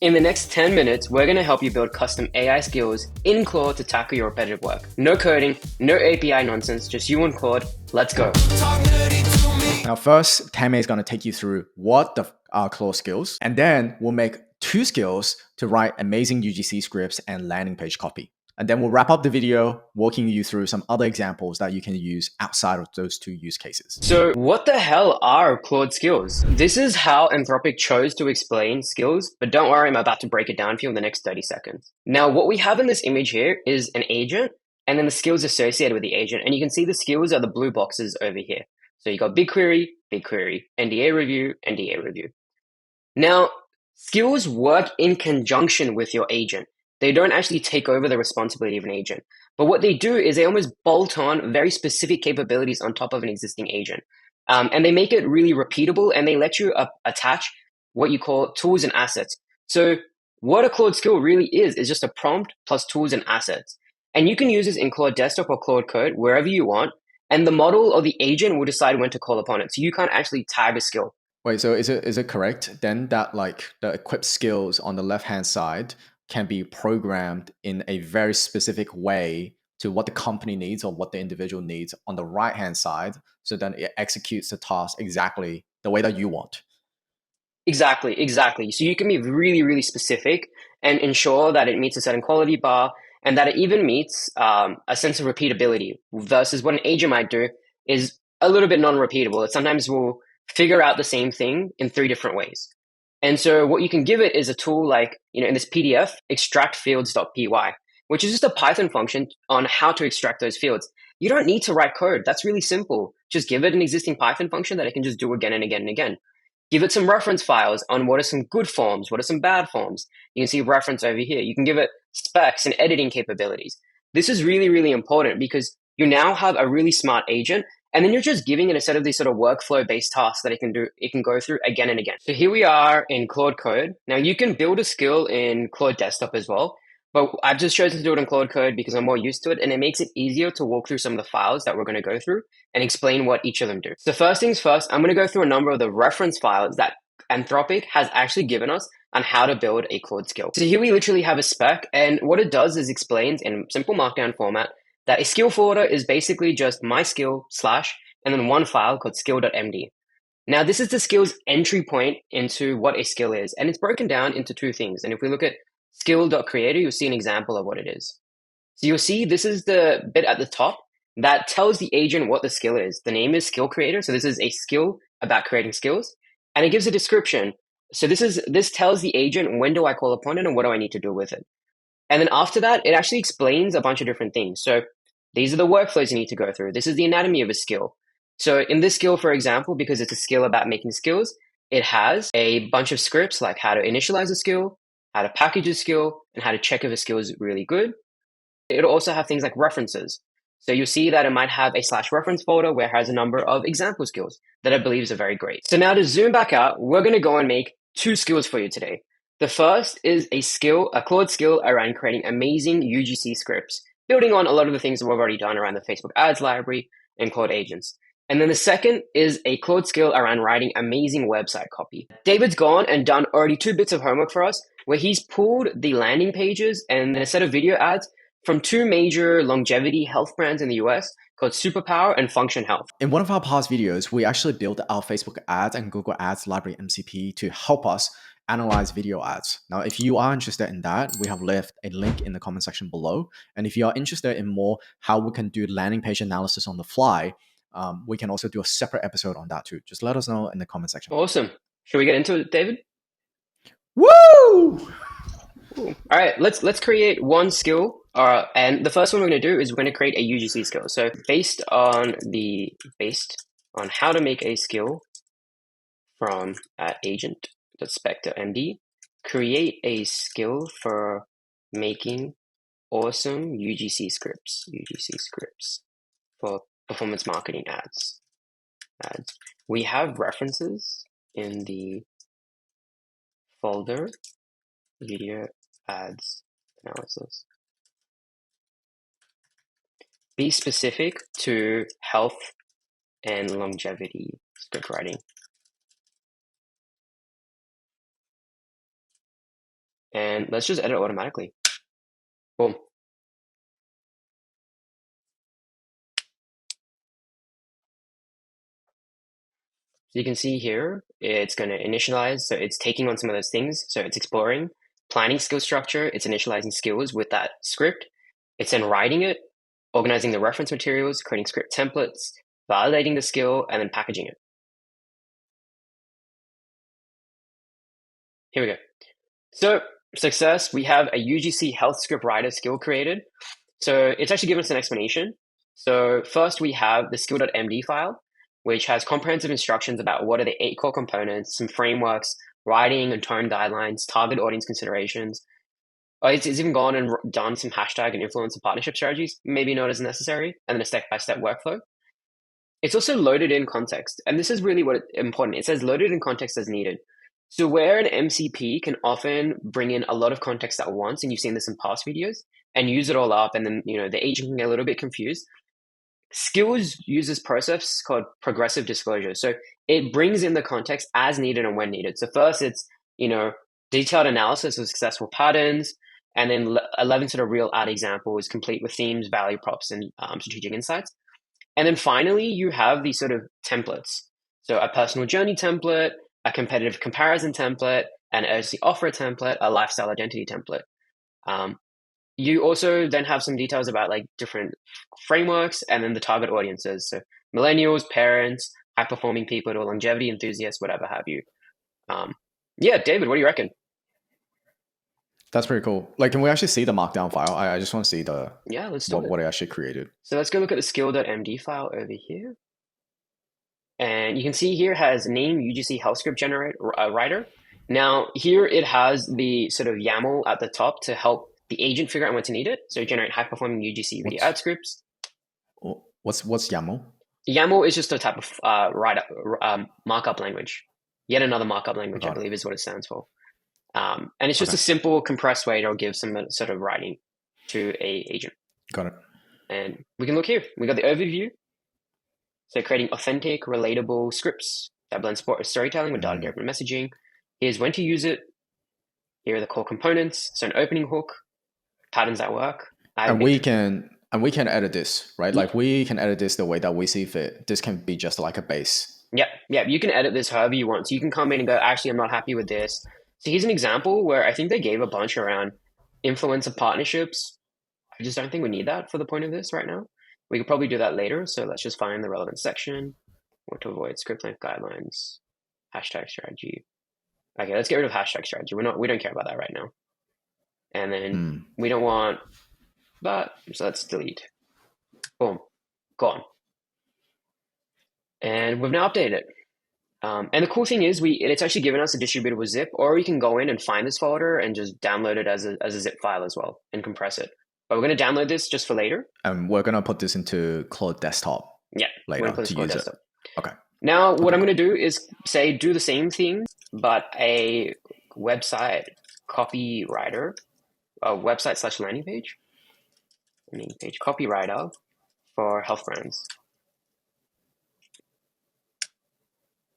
In the next 10 minutes, we're going to help you build custom AI skills in Claude to tackle your repetitive work. No coding, no API nonsense, just you and Claude. Let's go. Now first, Tammy is going to take you through what the Claude skills, and then we'll make 2 skills to write amazing UGC scripts and landing page copy. And then we'll wrap up the video walking you through some other examples that you can use outside of those 2 use cases. So what the hell are Claude skills? This is how Anthropic chose to explain skills, but don't worry, I'm about to break it down for you in the next 30 seconds. Now, what we have in this image here is an agent, and then the skills associated with the agent. And you can see the skills are the blue boxes over here. So you got BigQuery, NDA review, NDA review. Now, skills work in conjunction with your agent. They don't actually take over the responsibility of an agent. But what they do is they almost bolt on very specific capabilities on top of an existing agent. And they make it really repeatable, and they let you attach what you call tools and assets. So what a Claude skill really is just a prompt plus tools and assets. And you can use this in Claude Desktop or Claude Code, wherever you want. And the model or the agent will decide when to call upon it. So you can't actually tag a skill. Wait, so is it correct then that like the equipped skills on the left-hand side can be programmed in a very specific way to what the company needs or what the individual needs on the right-hand side, so then it executes the task exactly the way that you want? Exactly. So you can be really, really specific and ensure that it meets a certain quality bar and that it even meets a sense of repeatability versus what an agent might do is a little bit non-repeatable. It sometimes will figure out the same thing in 3 different ways. And so what you can give it is a tool like, in this PDF, extract fields.py, which is just a Python function on how to extract those fields. You don't need to write code. That's really simple. Just give it an existing Python function that it can just do again and again and again. Give it some reference files on what are some good forms, what are some bad forms. You can see reference over here. You can give it specs and editing capabilities. This is really, really important because you now have a really smart agent, and then you're just giving it a set of these sort of workflow-based tasks that it can go through again and again. So here we are in Claude Code. Now you can build a skill in Claude Desktop as well, but I've just chosen to do it in Claude Code because I'm more used to it, and it makes it easier to walk through some of the files that we're going to go through and explain what each of them do. So first things first, I'm going to go through a number of the reference files that Anthropic has actually given us on how to build a Claude skill. So here we literally have a spec, and what it does is explains in simple markdown format that a skill folder is basically just my skill / and then one file called skill.md. Now this is the skill's entry point into what a skill is, and it's broken down into 2 things. And if we look at skill.creator, you'll see an example of what it is. So you'll see this is the bit at the top that tells the agent what the skill is. The name is skill creator. So this is a skill about creating skills, and it gives a description. So this tells the agent when do I call upon it and what do I need to do with it. And then after that, it actually explains a bunch of different things. So these are the workflows you need to go through. This is the anatomy of a skill. So in this skill, for example, because it's a skill about making skills, it has a bunch of scripts like how to initialize a skill, how to package a skill, and how to check if a skill is really good. It'll also have things like references. So you'll see that it might have a /reference folder where it has a number of example skills that I believe are very great. So now to zoom back out, we're going to go and make 2 skills for you today. The first is a Claude skill around creating amazing UGC scripts, building on a lot of the things that we've already done around the Facebook ads library and Claude agents. And then the second is a Claude skill around writing amazing website copy. David's gone and done already 2 bits of homework for us, where he's pulled the landing pages and a set of video ads from 2 major longevity health brands in the US called Superpower and Function Health. In one of our past videos, we actually built our Facebook ads and Google Ads library MCP to help us analyze video ads. Now, if you are interested in that, we have left a link in the comment section below. And if you are interested in more how we can do landing page analysis on the fly, we can also do a separate episode on that too. Just let us know in the comment section. Awesome. Should we get into it, David? Woo! Cool. All right, let's create one skill. And the first one we're going to do is we're going to create a UGC skill. So based on how to make a skill from agent.spec.md, create a skill for making awesome UGC scripts for performance marketing ads. We have references in the folder video ads analysis. Be specific to health and longevity script writing. And let's just edit automatically. Boom. So you can see here, it's going to initialize. So it's taking on some of those things. So it's exploring, planning skill structure. It's initializing skills with that script. It's then writing it, organizing the reference materials, creating script templates, validating the skill, and then packaging it. Here we go. So success, we have a UGC health script writer skill created. So it's actually given us an explanation. So first we have the skill.md file, which has comprehensive instructions about what are the 8 core components, some frameworks, writing and tone guidelines, target audience considerations. It's even gone and done some hashtag and influencer partnership strategies, maybe not as necessary, and then a step-by-step workflow. It's also loaded in context, and this is really what important. It says loaded in context as needed. So where an MCP can often bring in a lot of context at once, and you've seen this in past videos, and use it all up, and then the agent can get a little bit confused. Skills uses process called progressive disclosure. So it brings in the context as needed and when needed. So first it's, detailed analysis of successful patterns, and then 11 sort of real ad examples complete with themes, value props, and strategic insights. And then finally, you have these sort of templates. So a personal journey template, a competitive comparison template, an urgency offer template, a lifestyle identity template. You also then have some details about like different frameworks and then the target audiences. So millennials, parents, high performing people, or longevity enthusiasts, whatever have you. Yeah, David, what do you reckon? That's pretty cool. Like, can we actually see the markdown file? I just want to see Yeah, let's do it. what I actually created. So let's go look at the skill.md file over here. And you can see here has name UGC health script generate writer. Now here it has the sort of YAML at the top to help the agent figure out when to need it. So generate high performing UGC video ad scripts. What's YAML? YAML is just a type of markup language. Yet another markup language, I believe, is what it stands for. And it's just a simple compressed way to give some sort of writing to a agent. Got it. And we can look here. We got the overview. So creating authentic, relatable scripts that blend storytelling with data-driven messaging. Here's when to use it. Here are the core components. So an opening hook, patterns that work. And we can edit this, right? Like we can edit this the way that we see fit. This can be just like a base. Yeah. You can edit this however you want. So you can come in and go, actually, I'm not happy with this. So here's an example where I think they gave a bunch around influencer partnerships. I just don't think we need that for the point of this right now. We could probably do that later. So let's just find the relevant section. What to avoid, script length guidelines, hashtag strategy. Okay, let's get rid of hashtag strategy. We don't care about that right now. And then we don't want that. So let's delete. Boom, gone. And we've now updated it. And the cool thing is it's actually given us a distributable zip, or we can go in and find this folder and just download it as a zip file as well and compress it. But we're going to download this just for later. And we're going to put this into Claude Desktop. Yeah, later to use desktop. It. Okay. Now, what I'm going to do is do the same thing, but a website copywriter, a website / landing page copywriter for health brands.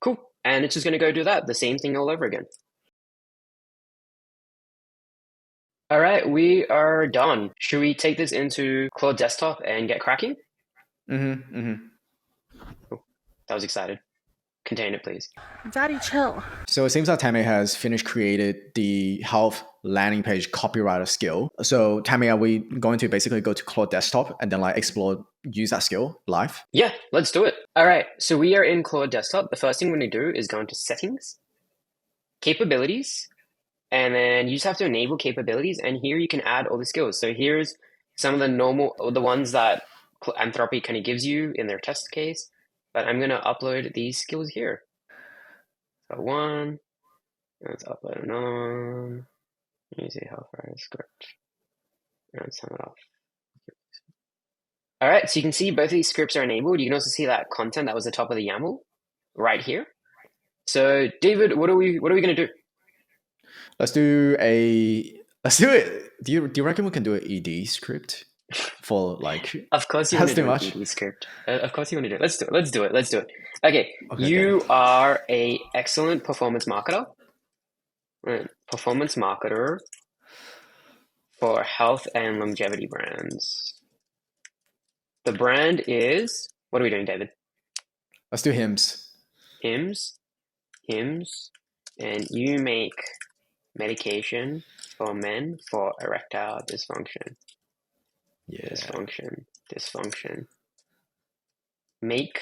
Cool. And it's just going to go do that, the same thing all over again. All right, we are done. Should we take this into Claude Desktop and get cracking? Cool. That was excited. Contain it, please. Daddy, chill. So it seems that Tammy has finished created the health landing page copywriter skill. So Tammy, are we going to basically go to Claude Desktop and then like use that skill live? Yeah, let's do it. All right, so we are in Claude Desktop. The first thing we're going to do is go into settings, capabilities, and then you just have to enable capabilities. And here you can add all the skills. So here's some of the ones that Anthropic kind of gives you in their test case. But I'm going to upload these skills here. So one, let's upload another one. Let me see how far I script. Let's turn it off. All right, so you can see both of these scripts are enabled. You can also see that content that was the top of the YAML right here. So David, what are we going to do? Let's do it. Do you reckon we can do an ED script? For like, of course you want to do an ED script. Of course you want to do it. Let's do it. Okay, you are a excellent performance marketer. Performance marketer for health and longevity brands. The brand is, what are we doing, David? Let's do hymns. Hims, Hims, and you make medication for men for erectile dysfunction. Yeah. Dysfunction. Make,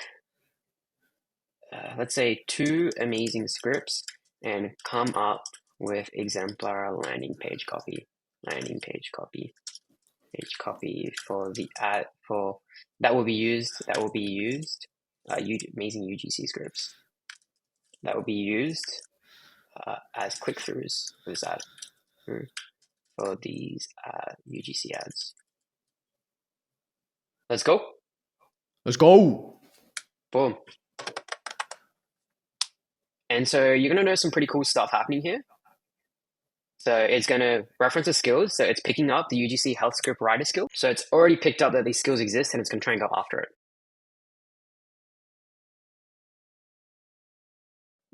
let's say, two amazing scripts and come up with exemplar landing page copy. Landing page copy. Page copy for the ad for that will be used. Amazing UGC scripts that will be used as click throughs for this ad for these UGC ads. Let's go. Let's go. Boom. And so you're going to know some pretty cool stuff happening here. So it's going to reference the skills. So it's picking up the UGC health script writer skill. So it's already picked up that these skills exist and it's going to try and go after it.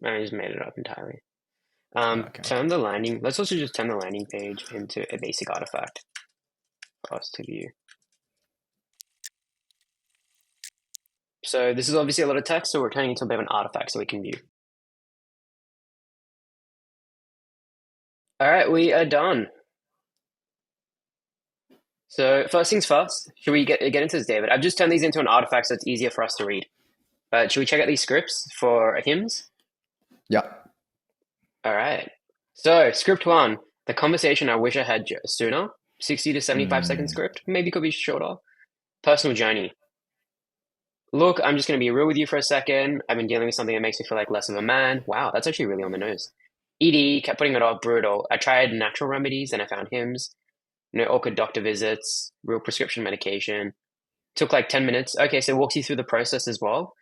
I just made it up entirely. Okay. Let's also just turn the landing page into a basic artifact for us to view. So this is obviously a lot of text, so we're turning it into a bit of an artifact so we can view. All right, we are done. So first things first, should we get into this, David? I've just turned these into an artifact so it's easier for us to read. But should we check out these scripts for hymns? Yeah. All right. So script one, the conversation I wish I had sooner, 60 to 75-second script, maybe could be shorter. Personal journey. Look, I'm just going to be real with you for a second. I've been dealing with something that makes me feel like less of a man. Wow, that's actually really on the nose. ED, kept putting it off, brutal. I tried natural remedies and I found hymns. No awkward doctor visits, real prescription medication. Took like 10 minutes. Okay, so it walks you through the process as well.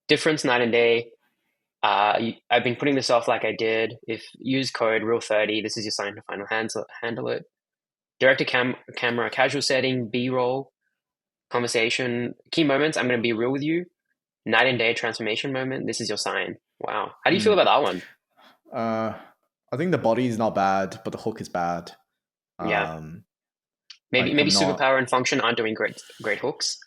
Difference night and day. I've been putting this off like I did. If use code real30, this is your sign to final handle it. Direct to camera, casual setting, B-roll, conversation, key moments. I'm going to be real with you. Night and day transformation moment. This is your sign. Wow. How do you feel about that one? I think the body is not bad, but the hook is bad. Yeah. Like Maybe I'm not. superpower and function aren't doing great hooks.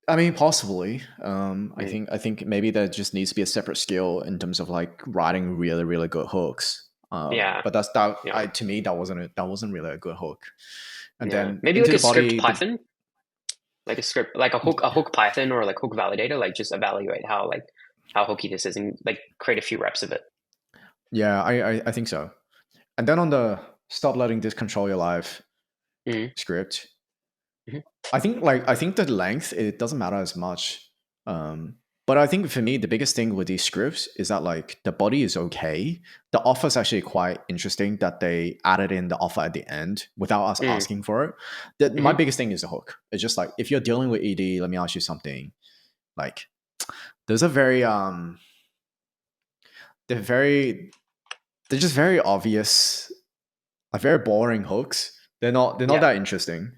I mean, possibly. Mm. I think maybe there just needs to be a separate skill in terms of like writing really really good hooks. Yeah. But that's that. Yeah. To me, that wasn't really a good hook. And Yeah. then Maybe into like a the script body, the Python, like a script, like a hook Python or like hook validator, like just evaluate how hooky this is and like create a few reps of it. yeah, I think so. And then on the stop letting this control your life Mm-hmm. script, Mm-hmm. I think the length it doesn't matter as much. But I think for me the biggest thing with these scripts is that like the body is okay. The offer is actually quite interesting that they added in the offer at the end without us Mm-hmm. asking for it. My Mm-hmm. biggest thing is the hook. It's just like if you're dealing with ED, let me ask you something. Like there's a very they're very they're just very obvious, like very boring hooks. They're not Yeah. that interesting.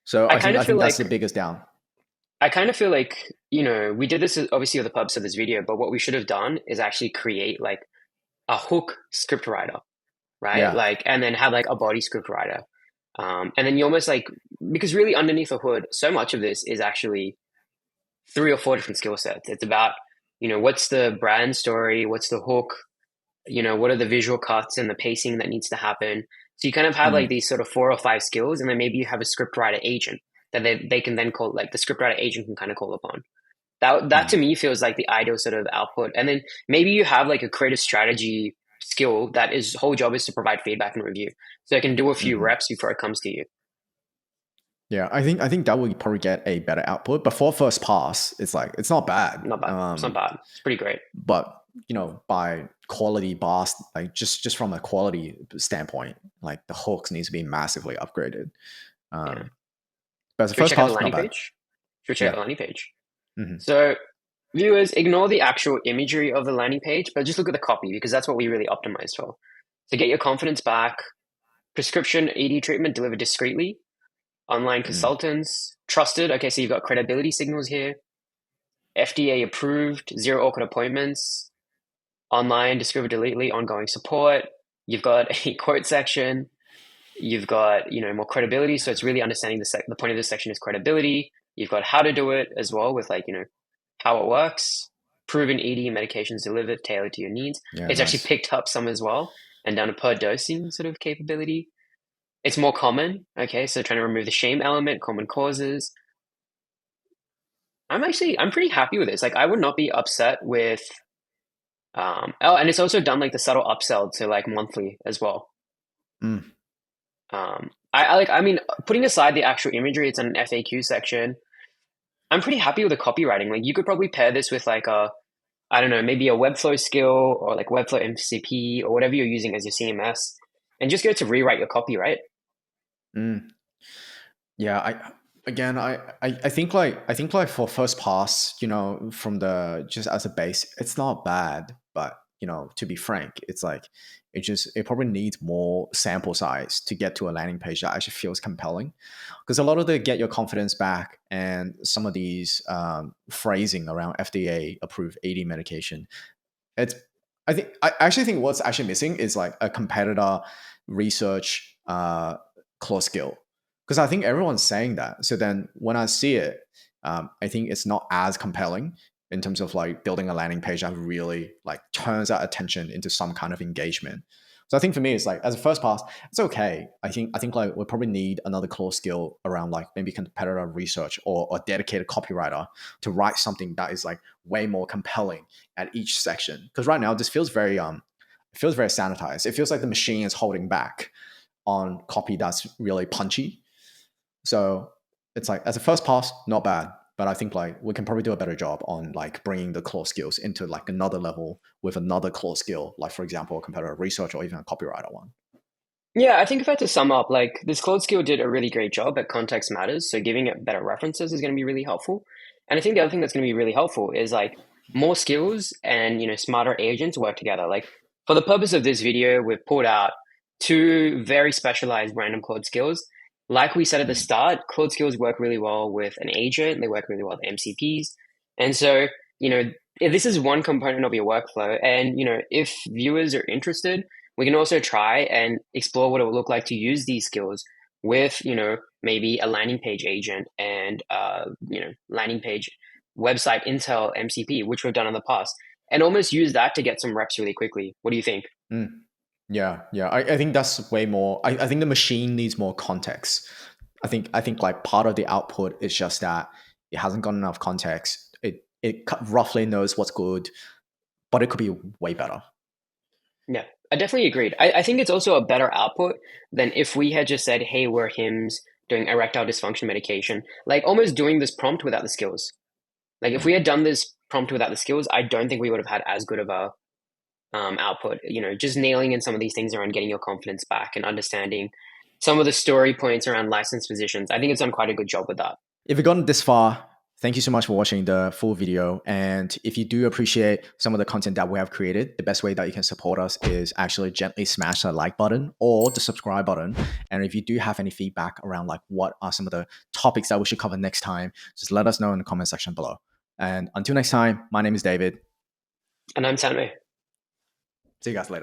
So I kind I of feel think that's like the biggest down. we did this obviously with the purpose of this video, but what we should have done is actually create like a hook script writer, right? Yeah. Like, and then have like a body script writer. And then you almost like, because really underneath the hood, so much of this is actually three or four different skill sets. It's about, what's the brand story? What's the hook? What are the visual cuts and the pacing that needs to happen? So you kind of have like Mm, these sort of four or five skills, and then maybe you have a scriptwriter agent that they can then call, like the scriptwriter agent can kind of call upon. That to mm, me feels like the ideal sort of output. And then maybe you have like a creative strategy skill that is whole job is to provide feedback and review. So it can do a few mhm. reps before it comes to you. Yeah, I think that would probably get a better output. But for first pass, it's like it's not bad. Not bad. It's not bad. It's pretty great. But by quality boss, like just from a quality standpoint, like the hooks needs to be massively upgraded. Yeah. Um, but as a Should we first check out the pass, not landing bad. page? Should we check out Yeah. the landing page? Hmm. So viewers, ignore the actual imagery of the landing page, but just look at the copy because that's what we really optimized for. So get your confidence back. Prescription ED treatment delivered discreetly. Online Mm, consultants. Trusted. Okay, so you've got credibility signals here. FDA approved. Zero awkward appointments. Online, discover deletely, ongoing support. You've got a quote section. You've got, more credibility. So it's really understanding the point of this section is credibility. You've got how to do it as well with like, how it works, proven ED medications delivered, tailored to your needs. Yeah, It's actually nice. picked up some as well and done a per dosing sort of capability. It's more common. Okay. So trying to remove the shame element, common causes. I'm pretty happy with this. Like I would not be upset with, oh, and it's also done like the subtle upsell to like monthly as well. Mm, I mean, putting aside the actual imagery, it's an FAQ section. I'm pretty happy with the copywriting. Like you could probably pair this with like I don't know, maybe a Webflow skill or like Webflow MCP or whatever you're using as your CMS, and just go to rewrite your copy, right? mm. Yeah, I think like for first pass, from the just as a base, it's not bad, but to be frank, it's like it probably needs more sample size to get to a landing page that actually feels compelling. Because a lot of the get your confidence back and some of these phrasing around FDA approved AD medication, it's I actually think what's actually missing is like a competitor research clause skill, because I think everyone's saying that. So then when I see it, I think it's not as compelling in terms of like building a landing page that really like turns that attention into some kind of engagement. So I think for me, it's like as a first pass, it's okay. I think like we probably need another core skill around like maybe competitor research or a dedicated copywriter to write something that is like way more compelling at each section. Because right now this feels very sanitized. It feels like the machine is holding back on copy that's really punchy. So it's like as a first pass, not bad. But I think like we can probably do a better job on like bringing the core skills into like another level with another core skill, like for example, a competitive research or even a copywriter one. Yeah, I think if I had to sum up, like this Cloud skill did a really great job at context matters. So giving it better references is going to be really helpful. And I think the other thing that's going to be really helpful is like more skills and smarter agents work together. Like for the purpose of this video, we've pulled out two very specialized random Claude skills. Like we said at the Mm, start, Claude skills work really well with an agent. They work really well with MCPs. And so, you know, if this is one component of your workflow, and if viewers are interested, we can also try and explore what it would look like to use these skills with, maybe a landing page agent and, landing page website Intel MCP, which we've done in the past, and almost use that to get some reps really quickly. What do you think? mm. Yeah, yeah. I think that's way more. I think the machine needs more context. I think like part of the output is just that it hasn't got enough context. It roughly knows what's good, but it could be way better. Yeah, I definitely agreed. I think it's also a better output than if we had just said, hey, we're HIMS doing erectile dysfunction medication, like almost doing this prompt without the skills. Like if we Mm. had done this prompt without the skills, I don't think we would have had as good of a output. Just nailing in some of these things around getting your confidence back and understanding some of the story points around licensed physicians. I think it's done quite a good job with that. If you've gotten this far, thank you so much for watching the full video. And if you do appreciate some of the content that we have created, the best way that you can support us is actually gently smash the like button or the subscribe button. And if you do have any feedback around like what are some of the topics that we should cover next time, just let us know in the comment section below. And until next time, my name is David. And I'm Tanmay. See you guys later.